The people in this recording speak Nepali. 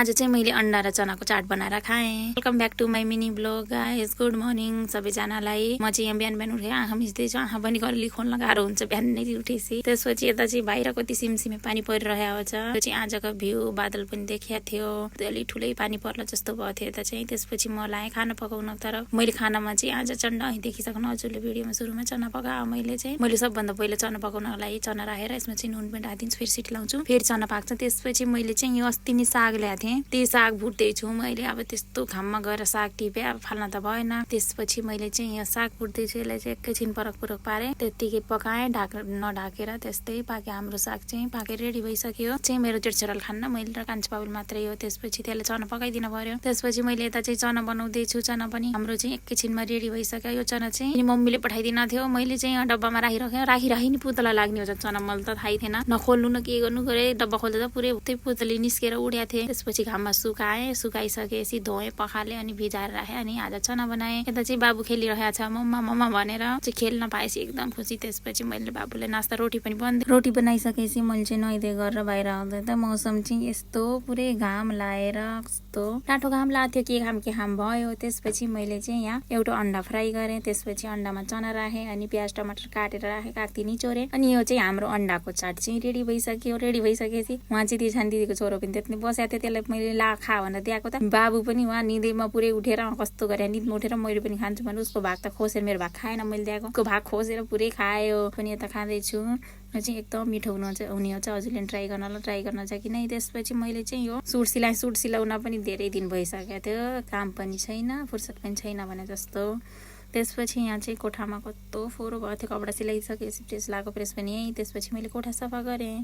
आज चाहिँ मैले अन्डा र चनाको चाट बनाएर खाएँ। Welcome back to my mini blog guys. Good morning सबैजनालाई। म चाहिँ यहाँ बिहान उठेँ, आँखा मिच्दैछु। आँखा पनि कहिले खोल्न गाह्रो हुन्छ बिहान नै उठेपछि। त्यसपछि यता चाहिँ बाहिर कति सिमसिमे पानी परिरहेको छ। त्यो चाहिँ आजको भ्यू, बादल पनि देखिया थियो। अलि ठुलै पानी पर्ला जस्तो भयो थियो यता चाहिँ। त्यसपछि म लाएँ खाना पकाउन। तर मैले खानामा चाहिँ आज चन्डा देखिसक्नु हजुरले भिडियोमा सुरुमा चना पकाएँ। मैले सबभन्दा पहिला चना पकाउनको लागि चना राखेर यसमा चाहिँ नुन पनि राखिदिन्छु, फेरि सिटी लाउँछु, फेरि चना पाक्छ। त्यसपछि मैले चाहिँ यो अस्ति नै साग ल्याएको थिएँ, त्यही साग भुट्दैछु मैले। अब त्यस्तो घाममा गएर साग टिपे, अब फाल्न त भएन। त्यसपछि मैले चाहिँ यहाँ साग भुट्दैछु, यसलाई चाहिँ एकैछिन परक पारेँ, त्यत्तिकै पकाएँ नढाकेर। त्यस्तै पाके हाम्रो साग चाहिँ पाकेर रेडी भइसक्यो। चाहिँ मेरो जेठछोराले खान्न, मैले र कान्छी बाबुल मात्रै हो। त्यसपछि त्यसलाई चना पकाइदिनु पर्यो। त्यसपछि मैले यता चाहिँ चना बनाउँदैछु। चना पनि हाम्रो चाहिँ एकैछिनमा रेडी भइसक्यो। यो चना चाहिँ मम्मीले पठाइदिन थियो, मैले चाहिँ डब्बामा राखी नि पुतला लाग्ने हो चना। मलाई त थाहै थिएन, नखोल्नु न के गर्नु गरे। डब्बा खोल्दा त पुरै उतै पुतली निस्केर उड्या थिए। त्यसपछि घाममा सुकाइसकेपछि धोएँ, पखाले अनि भिजाएर राखेँ अनि आज चना बनाएँ। यता चाहिँ बाबु खेलिरहेको छ, मम्मा भनेर चाहिँ खेल्न पाएपछि एकदम खुसी। त्यसपछि मैले बाबुले नास्ता रोटी पनि बन्द रोटी बनाइसकेपछि मैले चाहिँ नुहाइदिए गरेर बाहिर आउँदा त मौसम चाहिँ यस्तो पुरै घाम लाएर कस्तो टाटो घाम लाग्थ्यो। के घाम भयो। त्यसपछि मैले चाहिँ यहाँ एउटा अन्डा फ्राई गरेँ। त्यसपछि अन्डामा चना राखेँ अनि प्याज टमाटर काटेर राखेँ, काक्ती निचोरेँ। अनि यो चाहिँ हाम्रो अन्डाको चाट चाहिँ रेडी भइसक्यो। रेडी भइसकेपछि उहाँ चाहिँ दिदी दिदीको छोरो पनि त्यति बसेको थियो, त्यसलाई मैले खा भनेर दिएको त बाबु पनि उहाँ निदैमा पुरै उठेर कस्तो गरे, निदमा उठेर मैले पनि खान्छु भने उसको भाग त खोसेर, मेरो भाग खाएन, मैले दिएको उसको भाग खोसेर पुरै खायो। पनि यता खाँदैछु। यो चाहिँ एकदम मिठो हुने हो चाहिँ हजुरले ट्राई गर्न छ कि नै। त्यसपछि मैले चाहिँ यो सुट सिलाउन पनि धेरै दिन भइसकेको थियो, काम पनि छैन, फुर्सद पनि छैन भने जस्तो। त्यसपछि यहाँ चाहिँ कोठामा कस्तो फोहोर भएको थियो, कपडा सिलाइसकेपछि प्रेस लगाएको, प्रेस पनि यही। त्यसपछि मैले कोठा सफा गरेँ।